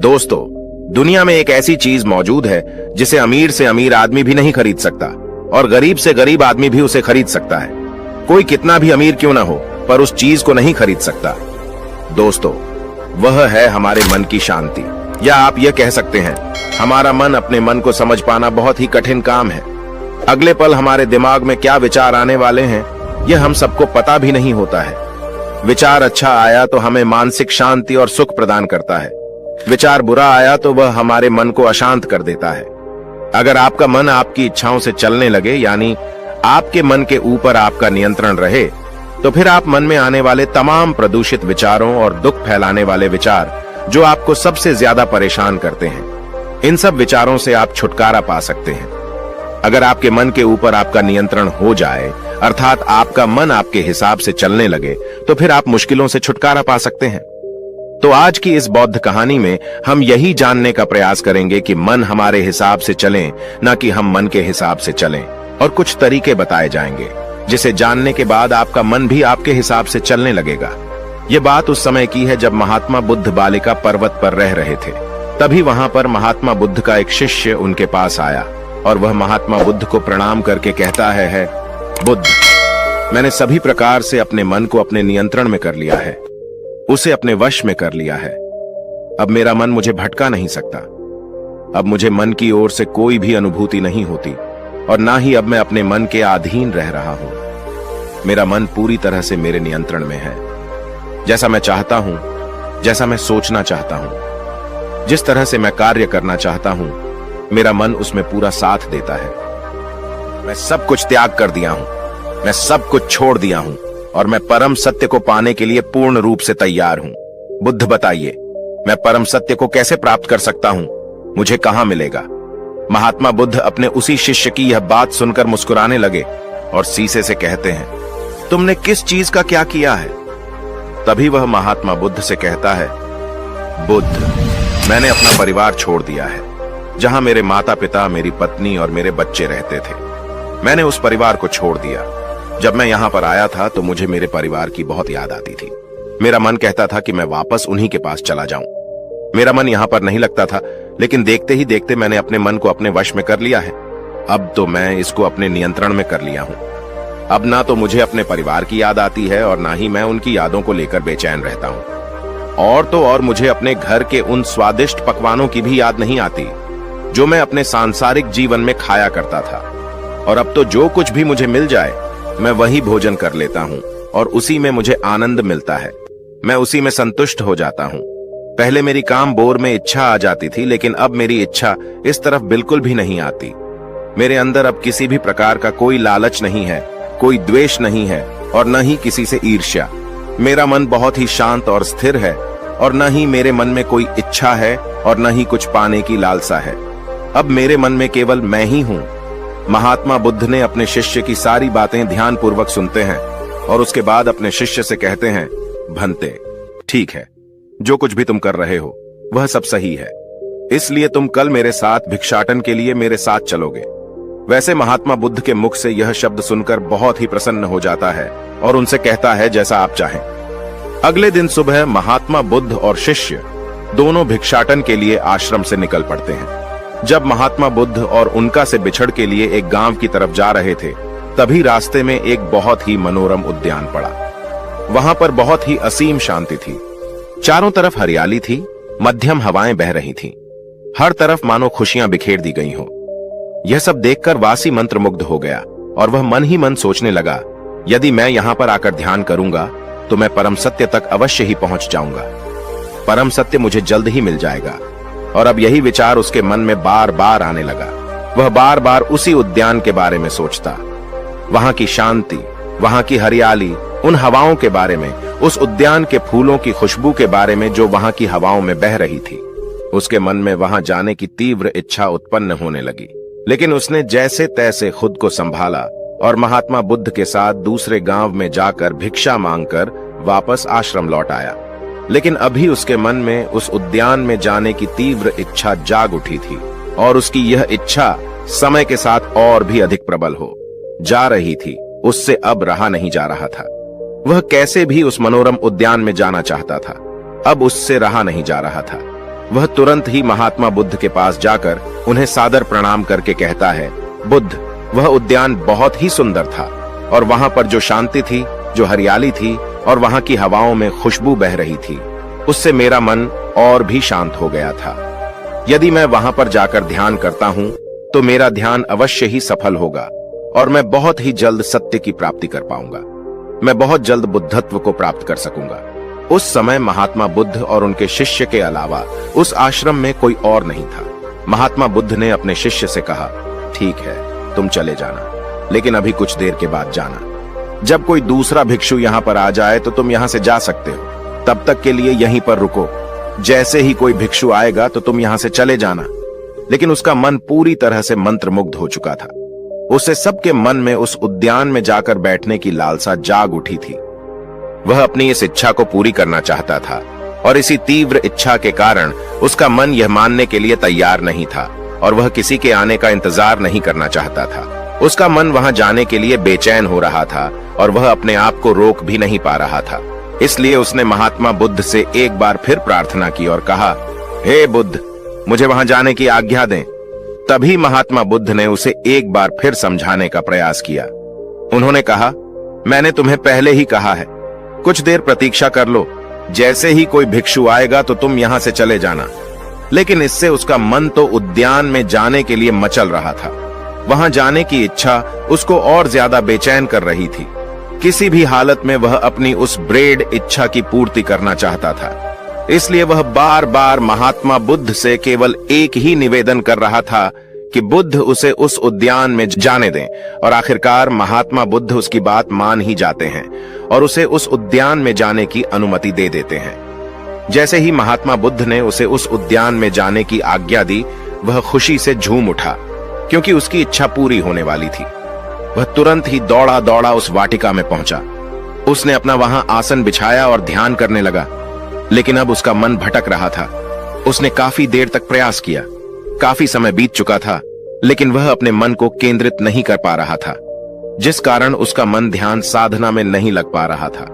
दोस्तों, दुनिया में एक ऐसी चीज मौजूद है जिसे अमीर से अमीर आदमी भी नहीं खरीद सकता और गरीब से गरीब आदमी भी उसे खरीद सकता है। कोई कितना भी अमीर क्यों ना हो, पर उस चीज को नहीं खरीद सकता। दोस्तों, वह है हमारे मन की शांति, या आप यह कह सकते हैं हमारा मन। अपने मन को समझ पाना बहुत ही कठिन काम है। अगले पल हमारे दिमाग में क्या विचार आने वाले हैं, यह हम सबको पता भी नहीं होता है। विचार अच्छा आया तो हमें मानसिक शांति और सुख प्रदान करता है। विचार बुरा आया तो वह हमारे मन को अशांत कर देता है। अगर आपका मन आपकी इच्छाओं से चलने लगे, यानी आपके मन के ऊपर आपका नियंत्रण रहे, तो फिर आप मन में आने वाले तमाम प्रदूषित विचारों और दुख फैलाने वाले विचार जो आपको सबसे ज्यादा परेशान करते हैं, इन सब विचारों से आप छुटकारा पा सकते हैं। अगर आपके मन के ऊपर आपका नियंत्रण हो जाए, अर्थात आपका मन आपके हिसाब से चलने लगे, तो फिर आप मुश्किलों से छुटकारा पा सकते हैं। तो आज की इस बौद्ध कहानी में हम यही जानने का प्रयास करेंगे कि मन हमारे हिसाब से चलें, न कि हम मन के हिसाब से चलें। और कुछ तरीके बताए जाएंगे जिसे जानने के बाद आपका मन भी आपके हिसाब से चलने लगेगा। ये बात उस समय की है जब महात्मा बुद्ध बालिका पर्वत पर रह रहे थे। तभी वहां पर महात्मा बुद्ध का एक शिष्य उनके पास आया और वह महात्मा बुद्ध को प्रणाम करके कहता है, बुद्ध, मैंने सभी प्रकार से अपने मन को अपने नियंत्रण में कर लिया है, उसे अपने वश में कर लिया है। अब मेरा मन मुझे भटका नहीं सकता। अब मुझे मन की ओर से कोई भी अनुभूति नहीं होती और ना ही अब मैं अपने मन के अधीन रह रहा हूं। मेरा मन पूरी तरह से मेरे नियंत्रण में है। जैसा मैं चाहता हूं, जैसा मैं सोचना चाहता हूं, जिस तरह से मैं कार्य करना चाहता हूं, मेरा मन उसमें पूरा साथ देता है। मैं सब कुछ त्याग कर दिया हूं, मैं सब कुछ छोड़ दिया हूं और मैं परम सत्य को पाने के लिए पूर्ण रूप से तैयार हूं। बुद्ध, बताइए, मैं परम सत्य को कैसे प्राप्त कर सकता हूं? मुझे कहां मिलेगा? महात्मा बुद्ध अपने उसी शिष्य की यह बात सुनकर मुस्कुराने लगे और सीसे से कहते हैं, तुमने किस चीज का क्या किया है? तभी वह महात्मा बुद्ध से कहता है, बुद्ध, मैंने अपना परिवार छोड़ दिया है, जहां मेरे माता पिता, मेरी पत्नी और मेरे बच्चे रहते थे। मैंने उस परिवार को छोड़ दिया। जब मैं यहां पर आया था तो मुझे मेरे परिवार की बहुत याद आती थी। मेरा मन कहता था कि मैं वापस उन्हीं के पास चला जाऊं। मेरा मन यहां पर नहीं लगता था, लेकिन देखते ही देखते मैंने अपने मन को अपने वश में कर लिया है। अब तो मैं इसको अपने नियंत्रण में कर लिया हूं। अब ना तो मुझे अपने परिवार की याद आती है और ना ही मैं उनकी यादों को लेकर बेचैन रहता हूं। और तो और मुझे अपने घर के उन स्वादिष्ट पकवानों की भी याद नहीं आती जो मैं अपने सांसारिक जीवन में खाया करता था। और अब तो जो कुछ भी मुझे मिल जाए, मैं वही भोजन कर लेता हूं और उसी में मुझे आनंद मिलता है। मैं उसी में संतुष्ट हो जाता हूं। पहले मेरी काम बोर में इच्छा आ जाती थी, लेकिन अब मेरी इच्छा इस तरफ बिल्कुल भी नहीं आती। मेरे अंदर अब किसी भी प्रकार का कोई लालच नहीं है, कोई द्वेष नहीं है और न ही किसी से ईर्ष्या। मेरा मन बहुत ही शांत और स्थिर है और न ही मेरे मन में कोई इच्छा है और न ही कुछ पाने की लालसा है। अब मेरे मन में केवल मैं ही हूं। महात्मा बुद्ध ने अपने शिष्य की सारी बातें ध्यानपूर्वक सुनते हैं और उसके बाद अपने शिष्य से कहते हैं, भंते, ठीक है, जो कुछ भी तुम कर रहे हो वह सब सही है, इसलिए तुम कल मेरे साथ भिक्षाटन के लिए मेरे साथ चलोगे। वैसे महात्मा बुद्ध के मुख से यह शब्द सुनकर बहुत ही प्रसन्न हो जाता है और उनसे कहता है, जैसा आप चाहें। अगले दिन सुबह महात्मा बुद्ध और शिष्य दोनों भिक्षाटन के लिए आश्रम से निकल पड़ते हैं। जब महात्मा बुद्ध और उनका से बिछड़ के लिए एक गांव की तरफ जा रहे थे, तभी रास्ते में एक बहुत ही मनोरम उद्यान पड़ा। वहां पर बहुत ही असीम शांति थी। चारों तरफ हरियाली थी, मध्यम हवाएं बह रही थीं। हर तरफ मानो खुशियां बिखेर दी गई हो। यह सब देखकर वासी मंत्रमुग्ध हो गया और वह मन ही मन सोचने लगा, यदि मैं यहां पर आकर ध्यान करूंगा तो मैं परम सत्य तक अवश्य ही पहुंच जाऊंगा। परम सत्य मुझे जल्द ही मिल जाएगा। और अब यही विचार उसके मन में बार बार आने लगा। वह बार बार उसी उद्यान के बारे में सोचता, वहां की शांति, वहां की हरियाली, उन हवाओं के बारे में, उस उद्यान के फूलों की खुशबू के बारे में जो वहां की हवाओं में बह रही थी। उसके मन में वहां जाने की तीव्र इच्छा उत्पन्न होने लगी, लेकिन उसने जैसे तैसे खुद को संभाला और महात्मा बुद्ध के साथ दूसरे गांव में जाकर भिक्षा मांगकर वापस आश्रम लौट आया। लेकिन अभी उसके मन में उस उद्यान में जाने की तीव्र इच्छा जाग उठी थी और उसकी यह इच्छा समय के साथ और भी अधिक प्रबल हो जा रही थी। उससे अब रहा नहीं जा रहा था। वह कैसे भी उस मनोरम उद्यान में जाना चाहता था। अब उससे रहा नहीं जा रहा था। वह तुरंत ही महात्मा बुद्ध के पास जाकर उन्हें सादर प्रणाम करके कहता है, बुद्ध, वह उद्यान बहुत ही सुंदर था और वहां पर जो शांति थी, जो हरियाली थी और वहां की हवाओं में खुशबू बह रही थी, उससे मेरा मन और भी शांत हो गया था। यदि मैं वहां पर जाकर ध्यान करता हूं तो मेरा ध्यान अवश्य ही सफल होगा और मैं बहुत ही जल्द सत्य की प्राप्ति कर पाऊंगा। मैं बहुत जल्द बुद्धत्व को प्राप्त कर सकूंगा। उस समय महात्मा बुद्ध और उनके शिष्य के अलावा उस आश्रम में कोई और नहीं था। महात्मा बुद्ध ने अपने शिष्य से कहा, ठीक है, तुम चले जाना, लेकिन अभी कुछ देर के बाद जाना। जब कोई दूसरा भिक्षु यहाँ पर आ जाए तो तुम यहाँ से जा सकते हो, तब तक के लिए यहीं पर रुको। जैसे ही कोई भिक्षु आएगा तो तुम यहाँ से चले जाना। लेकिन उसका मन पूरी तरह से मंत्रमुग्ध हो चुका था। उसे सबके मन में उस उद्यान में जाकर बैठने की लालसा जाग उठी थी। वह अपनी इस इच्छा को पूरी करना चाहता था और इसी तीव्र इच्छा के कारण उसका मन यह मानने के लिए तैयार नहीं था और वह किसी के आने का इंतजार नहीं करना चाहता था। उसका मन वहां जाने के लिए बेचैन हो रहा था और वह अपने आप को रोक भी नहीं पा रहा था। इसलिए उसने महात्मा बुद्ध से एक बार फिर प्रार्थना की और कहा, हे बुद्ध, मुझे वहां जाने की आज्ञा दें। तभी महात्मा बुद्ध ने उसे एक बार फिर समझाने का प्रयास किया। उन्होंने कहा, मैंने तुम्हें पहले ही कहा है, कुछ देर प्रतीक्षा कर लो। जैसे ही कोई भिक्षु आएगा तो तुम यहां से चले जाना। लेकिन इससे उसका मन तो उद्यान में जाने के लिए मचल रहा था। वहां जाने की इच्छा उसको और ज्यादा बेचैन कर रही थी। किसी भी हालत में वह अपनी उस ब्रेड इच्छा की पूर्ति करना चाहता था। इसलिए वह बार बार महात्मा बुद्ध से केवल एक ही निवेदन कर रहा था कि बुद्ध उसे उस उद्यान में जाने दें। और आखिरकार महात्मा बुद्ध उसकी बात मान ही जाते हैं और उसे उस उद्यान में जाने की अनुमति दे देते हैं। जैसे ही महात्मा बुद्ध ने उसे उस उद्यान में जाने की आज्ञा दी, वह खुशी से झूम उठा, क्योंकि उसकी इच्छा पूरी होने वाली थी। वह तुरंत ही दौड़ा दौड़ा उस वाटिका में पहुंचा। उसने अपना वहां आसन बिछाया और ध्यान करने लगा। लेकिन अब उसका मन भटक रहा था। उसने काफी देर तक प्रयास किया। काफी समय बीत चुका था, लेकिन वह अपने मन को केंद्रित नहीं कर पा रहा था, जिस कारण उसका मन ध्यान साधना में नहीं लग पा रहा था।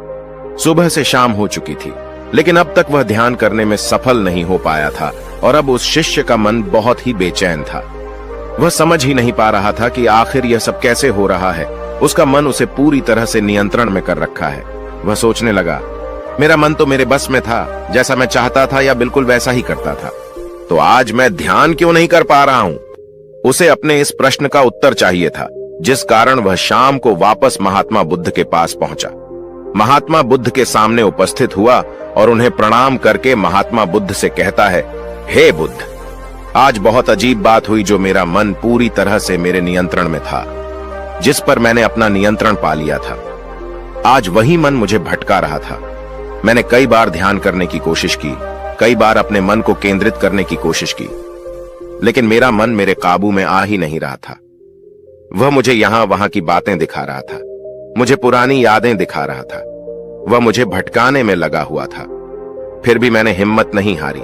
सुबह से शाम हो चुकी थी, लेकिन अब तक वह ध्यान करने में सफल नहीं हो पाया था और अब उस शिष्य का मन बहुत ही बेचैन था। वह समझ ही नहीं पा रहा था कि आखिर यह सब कैसे हो रहा है। उसका मन उसे पूरी तरह से नियंत्रण में कर रखा है। वह सोचने लगा, मेरा मन तो मेरे बस में था, जैसा मैं चाहता था या बिल्कुल वैसा ही करता था, तो आज मैं ध्यान क्यों नहीं कर पा रहा हूं? उसे अपने इस प्रश्न का उत्तर चाहिए था, जिस कारण वह शाम को वापस महात्मा बुद्ध के पास पहुंचा। महात्मा बुद्ध के सामने उपस्थित हुआ और उन्हें प्रणाम करके महात्मा बुद्ध से कहता है, हे बुद्ध, आज बहुत अजीब बात हुई जो मेरा मन पूरी तरह से मेरे नियंत्रण में था, जिस पर मैंने अपना नियंत्रण पा लिया था। आज वही मन मुझे भटका रहा था। मैंने कई बार ध्यान करने की कोशिश की, कई बार अपने मन को केंद्रित करने की कोशिश की, लेकिन मेरा मन मेरे काबू में आ ही नहीं रहा था। वह मुझे यहां वहां की बातें दिखा रहा था, मुझे पुरानी यादें दिखा रहा था। वह मुझे भटकाने में लगा हुआ था। फिर भी मैंने हिम्मत नहीं हारी।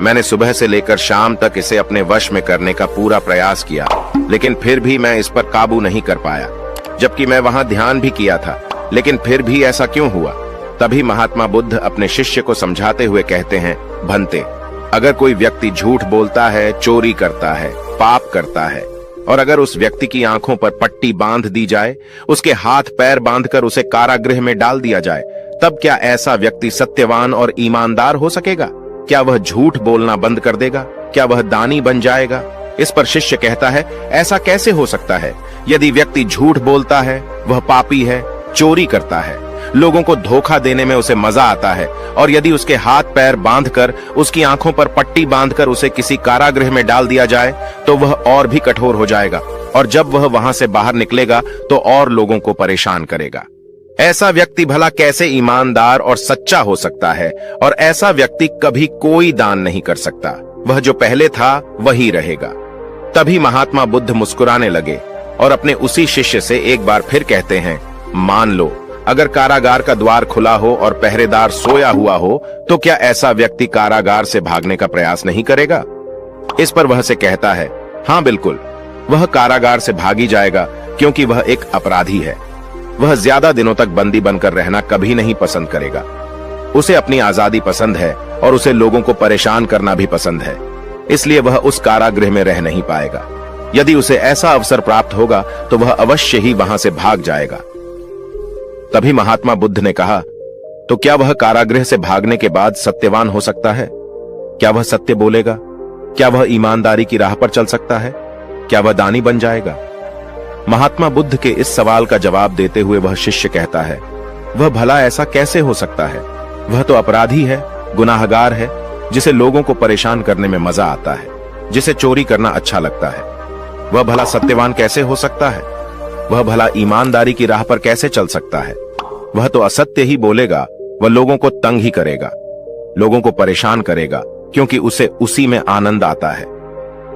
मैंने सुबह से लेकर शाम तक इसे अपने वश में करने का पूरा प्रयास किया, लेकिन फिर भी मैं इस पर काबू नहीं कर पाया। जबकि मैं वहां ध्यान भी किया था, लेकिन फिर भी ऐसा क्यों हुआ? तभी महात्मा बुद्ध अपने शिष्य को समझाते हुए कहते हैं, भंते, अगर कोई व्यक्ति झूठ बोलता है, चोरी करता है, पाप करता है, और अगर उस व्यक्ति की आंखों पर पट्टी बांध दी जाए, उसके हाथ पैर बांधकर उसे कारागृह में डाल दिया जाए, तब क्या ऐसा व्यक्ति सत्यवान और ईमानदार हो सकेगा? क्या वह झूठ बोलना बंद कर देगा? क्या वह दानी बन जाएगा? इस पर शिष्य कहता है, ऐसा कैसे हो सकता है? यदि व्यक्ति झूठ बोलता है, वह पापी है, चोरी करता है, लोगों को धोखा देने में उसे मजा आता है, और यदि उसके हाथ पैर बांधकर, उसकी आंखों पर पट्टी बांधकर उसे किसी कारागृह में डाल दिया जाए, तो वह और भी कठोर हो जाएगा, और जब वह वहां से बाहर निकलेगा तो और लोगों को परेशान करेगा। ऐसा व्यक्ति भला कैसे ईमानदार और सच्चा हो सकता है? और ऐसा व्यक्ति कभी कोई दान नहीं कर सकता। वह जो पहले था वही रहेगा। तभी महात्मा बुद्ध मुस्कुराने लगे और अपने उसी शिष्य से एक बार फिर कहते हैं, मान लो अगर कारागार का द्वार खुला हो और पहरेदार सोया हुआ हो, तो क्या ऐसा व्यक्ति कारागार से भागने का प्रयास नहीं करेगा? इस पर वह से कहता है, हाँ बिल्कुल, वह कारागार से भागी जाएगा, क्योंकि वह एक अपराधी है। वह ज्यादा दिनों तक बंदी बनकर रहना कभी नहीं पसंद करेगा। उसे अपनी आजादी पसंद है और उसे लोगों को परेशान करना भी पसंद है, इसलिए वह उस कारागृह में रह नहीं पाएगा। यदि उसे ऐसा अवसर प्राप्त होगा तो वह अवश्य ही वहां से भाग जाएगा। तभी महात्मा बुद्ध ने कहा, तो क्या वह कारागृह से भागने के बाद सत्यवान हो सकता है? क्या वह सत्य बोलेगा? क्या वह ईमानदारी की राह पर चल सकता है? क्या वह दानी बन जाएगा? महात्मा बुद्ध के इस सवाल का जवाब देते हुए वह शिष्य कहता है, वह भला ऐसा कैसे हो सकता है? वह तो अपराधी है, गुनाहगार है, जिसे लोगों को परेशान करने में मजा आता है, जिसे चोरी करना अच्छा लगता है। वह भला सत्यवान कैसे हो सकता है? वह भला ईमानदारी की राह पर कैसे चल सकता है? वह तो असत्य ही बोलेगा, वह लोगों को तंग ही करेगा, लोगों को परेशान करेगा, क्योंकि उसे उसी में आनंद आता है।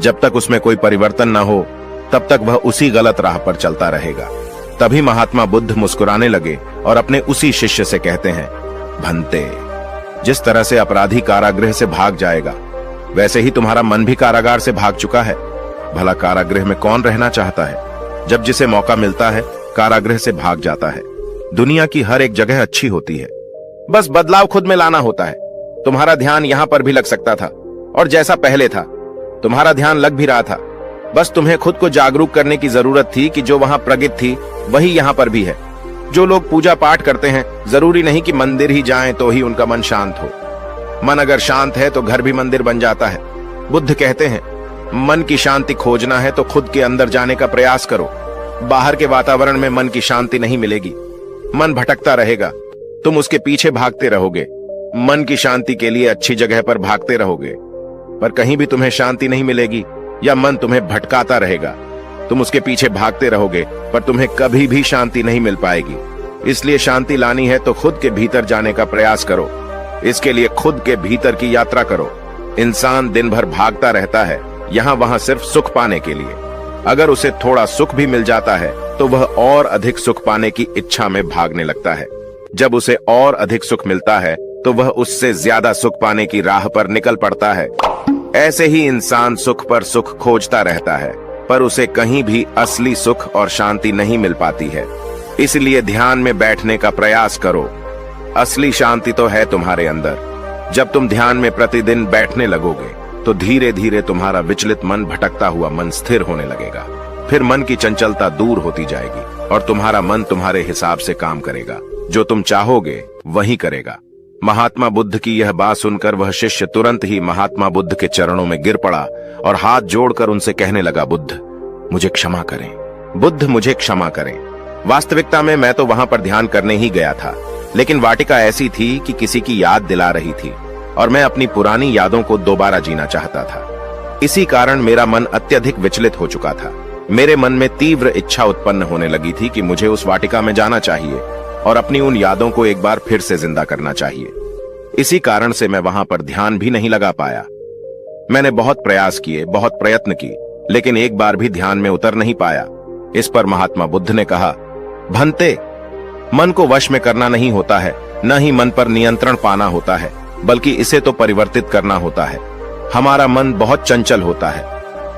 जब तक उसमें कोई परिवर्तन न हो तब तक वह उसी गलत राह पर चलता रहेगा। तभी महात्मा बुद्ध मुस्कुराने लगे और अपने उसी शिष्य से कहते हैं, भंते, जिस तरह से अपराधी कारागृह से भाग जाएगा, वैसे ही तुम्हारा मन भी कारागार से भाग चुका है। भला कारागृह में कौन रहना चाहता है? जब जिसे मौका मिलता है कारागृह से भाग जाता है। दुनिया की हर एक जगह अच्छी होती है, बस बदलाव खुद में लाना होता है। तुम्हारा ध्यान यहां पर भी लग सकता था, और जैसा पहले था तुम्हारा ध्यान लग भी रहा था। बस तुम्हें खुद को जागरूक करने की जरूरत थी कि जो वहां प्रगति थी वही यहां पर भी है। जो लोग पूजा पाठ करते हैं, जरूरी नहीं कि मंदिर ही जाएं तो ही उनका मन शांत हो। मन अगर शांत है तो घर भी मंदिर बन जाता है। बुद्ध कहते हैं, मन की शांति खोजना है तो खुद के अंदर जाने का प्रयास करो। बाहर के वातावरण में मन की शांति नहीं मिलेगी, मन भटकता रहेगा, तुम उसके पीछे भागते रहोगे। मन की शांति के लिए अच्छी जगह पर भागते रहोगे, पर कहीं भी तुम्हें शांति नहीं मिलेगी या मन तुम्हें भटकाता रहेगा। तुम उसके पीछे भागते रहोगे पर तुम्हें कभी भी शांति नहीं मिल पाएगी। इसलिए शांति लानी है तो खुद के भीतर जाने का प्रयास करो। इसके लिए खुद के भीतर की यात्रा करो। इंसान दिन भर भागता रहता है यहाँ वहां सिर्फ सुख पाने के लिए। अगर उसे थोड़ा सुख भी मिल जाता है तो वह और अधिक सुख पाने की इच्छा में भागने लगता है। जब उसे और अधिक सुख मिलता है तो वह उससे ज्यादा सुख पाने की राह पर निकल पड़ता है। ऐसे ही इंसान सुख पर सुख खोजता रहता है, पर उसे कहीं भी असली सुख और शांति नहीं मिल पाती है। इसलिए ध्यान में बैठने का प्रयास करो। असली शांति तो है तुम्हारे अंदर। जब तुम ध्यान में प्रतिदिन बैठने लगोगे तो धीरे धीरे तुम्हारा विचलित मन, भटकता हुआ मन स्थिर होने लगेगा। फिर मन की चंचलता दूर होती जाएगी और तुम्हारा मन तुम्हारे हिसाब से काम करेगा। जो तुम चाहोगे वही करेगा। महात्मा बुद्ध की यह बात सुनकर वह शिष्य तुरंत ही महात्मा बुद्ध के चरणों में गिर पड़ा और हाथ जोड़कर उनसे कहने लगा, बुद्ध मुझे क्षमा करें, बुद्ध मुझे क्षमा करें। वास्तविकता में मैं तो वहां पर ध्यान करने ही गया था, लेकिन वाटिका ऐसी थी कि किसी की याद दिला रही थी और मैं अपनी पुरानी यादों को दोबारा जीना चाहता था। इसी कारण मेरा मन अत्यधिक विचलित हो चुका था। मेरे मन में तीव्र इच्छा उत्पन्न होने लगी थी कि मुझे उस वाटिका में जाना चाहिए और अपनी उन यादों को एक बार फिर से जिंदा करना चाहिए। इसी कारण से मैं वहां पर ध्यान भी नहीं लगा पाया। मैंने बहुत प्रयास किए, बहुत प्रयत्न की, लेकिन एक बार भी ध्यान में उतर नहीं पाया। इस पर महात्मा बुद्ध ने कहा, भंते, मन को वश में करना नहीं होता है, न ही मन पर नियंत्रण पाना होता है, बल्कि इसे तो परिवर्तित करना होता है। हमारा मन बहुत चंचल होता है।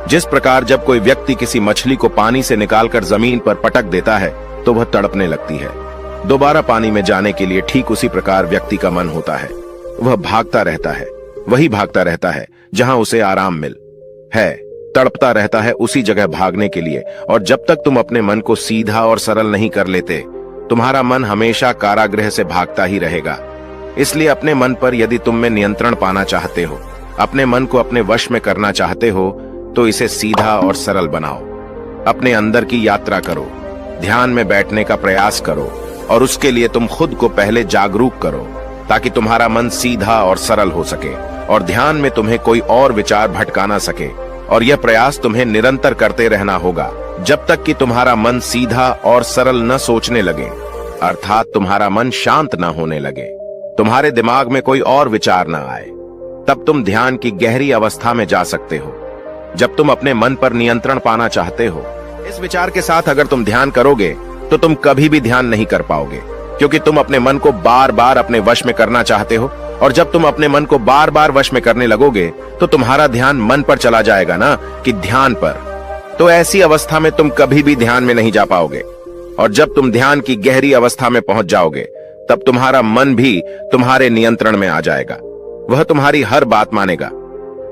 जिस प्रकार जब कोई व्यक्ति किसी मछली को पानी से निकालकर जमीन पर पटक देता है तो वह तड़पने लगती है। दोबारा पानी में जाने के लिए ठीक उसी प्रकार व्यक्ति का मन होता है। वह भागता रहता है, वही भागता रहता है जहां उसे आराम मिल है, तड़पता रहता है उसी जगह भागने के लिए। और जब तक तुम अपने मन को सीधा और सरल नहीं कर लेते, तुम्हारा मन हमेशा कारागृह से भागता ही रहेगा। इसलिए अपने मन पर यदि तुम में नियंत्रण पाना चाहते हो, अपने मन को अपने वश में करना चाहते हो, तो इसे सीधा और सरल बनाओ। अपने अंदर की यात्रा करो, ध्यान में बैठने का प्रयास करो और उसके लिए तुम खुद को पहले जागरूक करो, ताकि तुम्हारा मन सीधा और सरल हो सके और ध्यान में तुम्हें कोई और विचार भटका ना सके। और यह प्रयास तुम्हें निरंतर करते रहना होगा जब तक कि तुम्हारा मन सीधा और सरल न सोचने लगे, अर्थात तुम्हारा मन शांत न होने लगे, तुम्हारे दिमाग में कोई और विचार न आए। तब तुम ध्यान की गहरी अवस्था में जा सकते हो। जब तुम अपने मन पर नियंत्रण पाना चाहते हो, इस विचार के साथ अगर तुम ध्यान करोगे तो तुम कभी भी ध्यान नहीं कर पाओगे, क्योंकि तुम अपने मन को बार बार अपने वश में करना चाहते हो। और जब तुम अपने मन को बार बार वश में करने लगोगे तो तुम्हारा ध्यान मन पर चला जाएगा ना, कि ध्यान पर। तो ऐसी अवस्था में तुम कभी भी ध्यान में नहीं जा पाओगे। और जब तुम ध्यान की गहरी अवस्था में पहुंच जाओगे तब तुम्हारा मन भी तुम्हारे नियंत्रण में आ जाएगा। वह तुम्हारी हर बात मानेगा।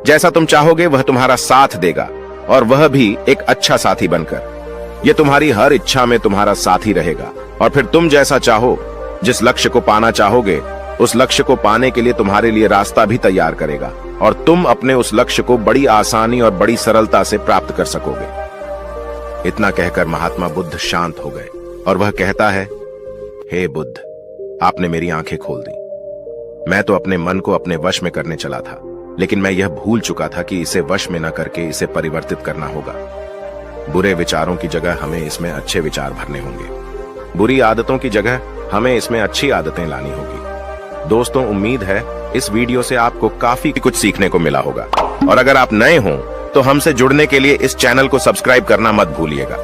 जैसा तुम चाहोगे वह तुम्हारा साथ देगा, और वह भी एक अच्छा साथी बनकर। यह तुम्हारी हर इच्छा में तुम्हारा साथी रहेगा, और फिर तुम जैसा चाहो, जिस लक्ष्य को पाना चाहोगे, उस लक्ष्य को पाने के लिए तुम्हारे लिए रास्ता भी तैयार करेगा, और तुम अपने उस लक्ष्य को बड़ी आसानी और बड़ी सरलता से प्राप्त कर सकोगे। इतना कहकर महात्मा बुद्ध शांत हो गए, और वह कहता है, हे बुद्ध, आपने मेरी आंखें खोल दी। मैं तो अपने मन को अपने वश में करने चला था, लेकिन मैं यह भूल चुका था कि इसे वश में न करके इसे परिवर्तित करना होगा। बुरे विचारों की जगह हमें इसमें अच्छे विचार भरने होंगे। बुरी आदतों की जगह हमें इसमें अच्छी आदतें लानी होगी। दोस्तों, उम्मीद है इस वीडियो से आपको काफी कुछ सीखने को मिला होगा, और अगर आप नए हो तो हमसे जुड़ने के लिए इस चैनल को सब्सक्राइब करना मत भूलिएगा।